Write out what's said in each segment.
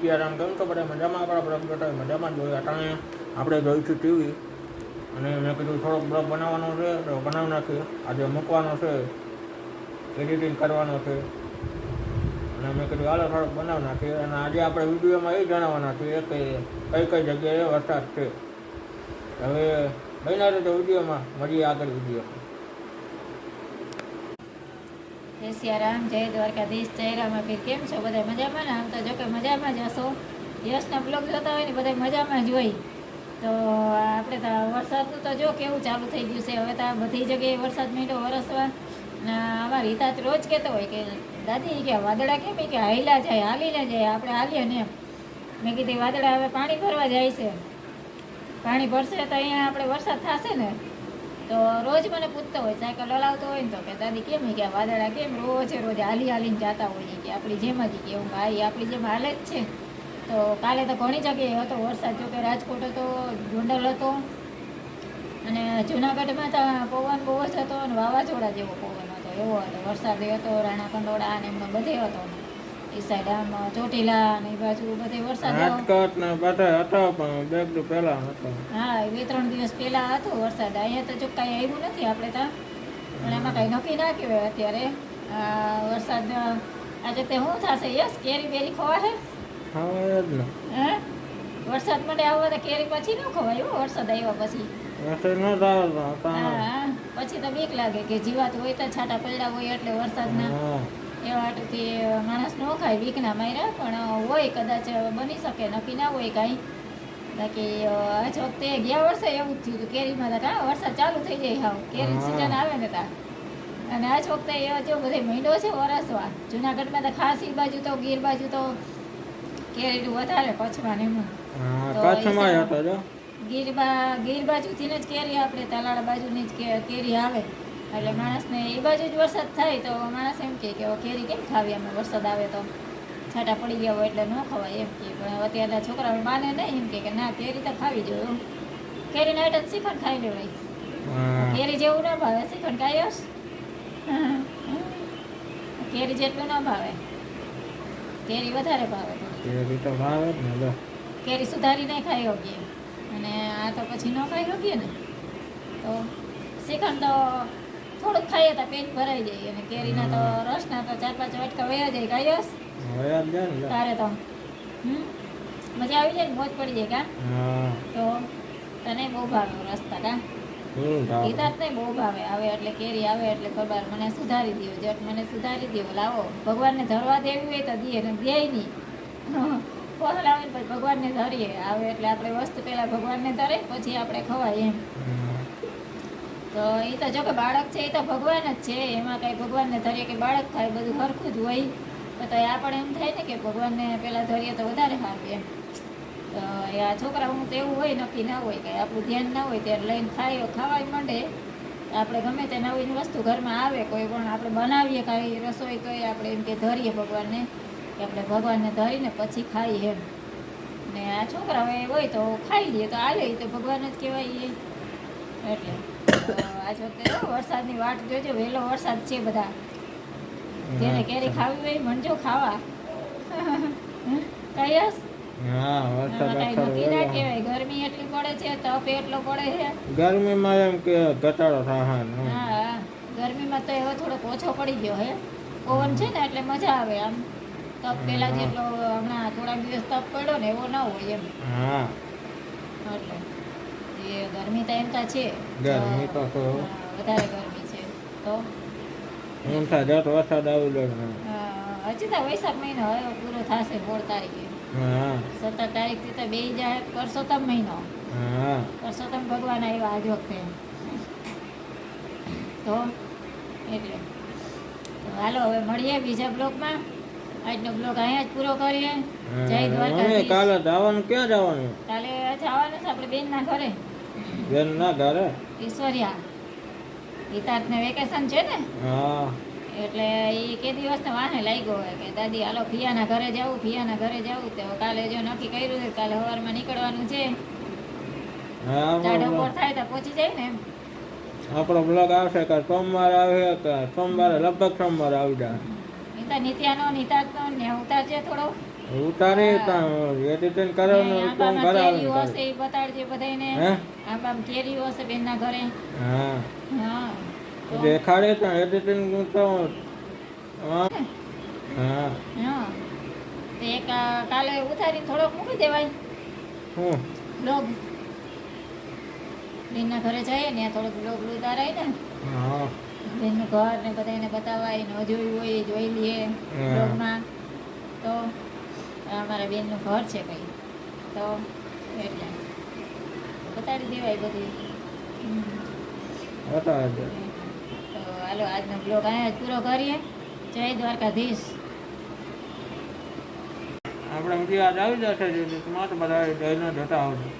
સિયારામ કેમ છો બધા મજામાં? આપણા બ્લોગ જોતા મજામાં જ જોઈએ. અટાણે આપણે જોઈશું ટીવી અને મેં કીધું થોડોક બ્લોગ બનાવવાનો છે તો બનાવી નાખીએ. આજે મૂકવાનો છે, એડિટિંગ કરવાનો છે અને મેં કીધું હાલો થોડોક બનાવી નાખીએ. અને આજે આપણે વિડીયોમાં એ જણાવવાના છીએ કે કઈ કઈ જગ્યાએ વરસાદ છે. હવે બન્યા રહેતો વિડીયોમાં, મળીએ આગળ વિડીયોમાં. જય સિયારામ, જય દ્વારકાધીશ, જય રામાપીર. કેમ છો બધા મજામાં ને? આમ તો જો કે મજામાં જ હશો. યશના બ્લોગ જોતા હોય ને બધા મજામાં જ હોય. તો આપણે તો વરસાદનું તો જો કેવું ચાલુ થઈ ગયું છે. હવે તો બધી જગ્યાએ વરસાદ માંડ્યો વરસવા. અમારા હિતા રોજ કહેતો હોય કે દાદી કે વાદળા કેમ કે હાલ્યા જાય, હાલીને જાય, આપણે હાલીએ ને એમ. મેં કીધી વાદળા હવે પાણી ભરવા જાય છે. પાણી ભરશે તો અહીંયા આપણે વરસાદ થશે ને. તો રોજ મને પૂછતો હોય, સાયકલ હલાવતો હોય ને તો કે દાદી કેમ કે વાદળા કેમ રોજ હાલીને જતા હોઈએ કે આપણી જેમ જ કે હું ભાઈ આપણી જેમ હાલે જ છે. તો કાલે તો ઘણી જગ્યાએ હતો વરસાદ. જોકે રાજકોટ હતો, ગોંડલ હતો અને જુનાગઢમાં તો પવન બહુ જ હતો અને વાવાઝોડા જેવો પવન હતો, એવો હતો વરસાદ હતો. રાણા કંડોળા અને એમનો બધે હતો. એ સાઈડ આમ ચોટીલા ને એ બાજુ બધે વરસાદ પહેલા હતો. હા, 2-3 દિવસ પહેલા હતો વરસાદ. અહીંયા તો જો કાંઈ આવ્યું નથી આપણે ત્યાં, પણ એમાં કાંઈ નક્કી ના કહેવાય અત્યારે. વરસાદ આજે તે શું થશે? યસ, કેરી બેરી ખવાશે? ખવાય જ ને. હે, વરસાદ માટે આવવા તો કેરી પછી ન ખવાય હો. વરસાદ આવ્યા પછી હા, પછી તો બીક લાગે કે જીવાત હોય તો છાંટા પડ્યા હોય એટલે વરસાદના એવા હાટુથી માણસ ન ખાય બીકના માર્યા. પણ હોય કદાચ, બની શકે, નક્કી ના હોય કાંઈ. બાકી આજ વખતે ગયા વર્ષે એવું જ થયું હતું કેરીમાં. તો કાં વરસાદ ચાલુ થઈ જાય, હાવ કેરી સિઝન આવે ને ત્યાં. અને આજ વખતે જો બધે મહિનો છે વરસવા. જુનાગઢમાં તો ખાસ એ બાજુ તો ગીર બાજુ તો કેરીનું વધારે, કચ્છમાં ને એમાં ગીર બાજુથી જ કેરી, આપણે તાલાળા બાજુની જ કેરી આવે. એટલે માણસને એ બાજુ જ વરસાદ થાય તો માણસ એમ કે કેરી કેમ ખાવી અમે, વરસાદ આવે તો છાંટા પડી ગયા હોય એટલે ન ખવાય એમ કે. પણ અત્યારના છોકરાઓ માને નહીં, એમ કે ના કેરી તો ખાવી જોઈએ. કેરી નાઈટ જ શ્રીખંડ ખાઈ લેવાય. કેરી જેવું ના ભાવે શ્રીખંડ ખાઈ હશ. કેરી જેટલું ના ભાવે, કેરી વધારે ભાવે. કેરી તો ભાવે જ ને. કેરી સુધારી નહીં ખાઈ શકીએ અને આ તો પછી ન ખાઈ શકીએ ને. તો શ્રીખંડ તો થોડુંક ખાઈએ તો પેટ ભરાઈ જાય. અને કેરીના તો રસના તો 4-5 વાટકા વયા જાય. ખાઈશ તારે તો મજા આવી જાય ને, મોજ પડી જાય. કા તો તને બહુ ભાવે રસ્તા? કા ગીતાને બહુ ભાવે. આવે એટલે કેરી આવે એટલે ખબર મને સુધારી દો, જટ મને સુધારી દો. લાવો, ભગવાનને ધરવા દેવી હોય તો દે ને, દે નહીં. ફળ આવે ને પછી ભગવાનને ધરીએ. આવે એટલે આપણે વસ્તુ પહેલાં ભગવાનને ધરે પછી આપણે ખવાય એમ. તો એ તો જો કે બાળક છે એ તો ભગવાન જ છે. એમાં કાંઈ ભગવાનને ધરીએ કે બાળક ખાય બધું સરખું જ હોય. તો આપણે એમ થાય ને કે ભગવાનને પહેલાં ધરીએ તો વધારે સારું એમ. તો આ છોકરાઓનું તો એવું હોય, નક્કી ના હોય, કાંઈ આપણું ધ્યાન ના હોય ત્યારે લઈને ખાવાય માંડે. આપણે ગમે તે નવી વસ્તુ ઘરમાં આવે કોઈ પણ આપણે બનાવીએ કાંઈ રસોઈ તો આપણે એમ કે ધરીએ ભગવાનને, કે આપણે ભગવાનને ધરીને પછી ખાઈએ એમ. ને આ છોકરાઓ હોય તો ખાઈ લઈએ તો હાલે, તો ભગવાન જ કહેવાય. એટલે આજ વખતે વરસાદની વાટ જોજો. વહેલો વરસાદ છે. બધા જેને કેરી ખાવી હોય મંજો ખાવા. કહીશ નક્કી ના કહેવાય. ગરમી એટલી પડે છે, તપ એટલો પડે છે ગરમીમાં, એમ કે ઘટાડો થાય. હા, ગરમીમાં તો એવો થોડોક ઓછો પડી ગયો હે. પવન છે ને એટલે મજા આવે. આમ તપ પેલા જેટલો હમણાં થોડાક દિવસ તપ પડ્યો ને એવો ના હોય એમ. એટલે એ ગરમી તો એમ તો છે, ગરમી તો વધારે ગરમી છે. તો વરસાદ આવી ગયો. હજી તો વૈશાખ મહિનો હવે પૂરો થશે. 16 તારીખે 17 તારીખથી તો બે જાય પરસોત્તમ મહિનો. પરસોત્તમ ભગવાન આવ્યા આજ વખતે. તો એટલે હાલો હવે મળીએ બીજા બ્લોગમાં. આજનો બ્લોગ અહીંયા જ પૂરો કરીએ. જય દ્વારકાધીશ. કાલે જવાનું? ક્યાં જવાનું? કાલે જવાનું છે આપણે બેનના ઘરે. બેનના ઘરે? ઈશ્વરિયા. હિતાર્થને વેકેશન છે ને, એટલે એ કે દિવસને વાહે લાગ્યો હોય કે દાદી હાલો ફિયાના ઘરે જવું, ફિયાના ઘરે જવું. તો કાલે જો નક્કી કર્યું છે કાલે સવારમાં નીકળવાનું છે. ટાઢો થાય તો પહોંચી જાય ને એમ. આપણો બ્લોગ આવશે કે સોમવારે આવે કે સોમવારે, લગભગ સોમવારે આવી જાય. નિત્યાનો નિતાર્થનો ને ઉતારજે થોડો. ઉતારી એડિટિંગ કરવાનું તો હું ઘરે કેરીઓ આવીને હશે એ બતાડજે બધાને. હે આંબામાં કેરીઓ હશે બેનના ઘરે. હા હા તો દેખાડે તો એડિટિંગ તો હા હા હા તો એક કાલે ઉતારીને થોડોક મૂકી દેવાય શું બ્લોગ. બેનના ઘરે જઈએ ને થોડોક બ્લોગ ઉતારાય ને હા બેનનું ઘર ને બધાને બતાવાય ને જોયું હોય એ જોઈ લઈએ બ્લોગમાં. તો અમારા બેનનું ઘર છે કંઈ તો એટલે બતાડી દેવાય બધું. બતાવે છે. તો હાલો આજનો બ્લોગ અહીંયા જ પૂરો કરીએ. જય દ્વારકાધીશ. આપણે વિડીયો આજ આવી જશે યુટ્યુબમાં તો બધા જઈને જોતા આવજો.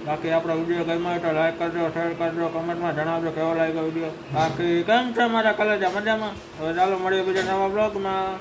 બાકી આપણો વિડીયો ગમ્યો હોય તો લાઈક કરજો, શેર કરજો, કમેન્ટમાં જણાવજો કેવો લાગ્યો વિડીયો. બાકી કેમ છે મારા કલેજા મજામાં? હવે ચાલો મળીએ બીજા નવા બ્લોગમાં.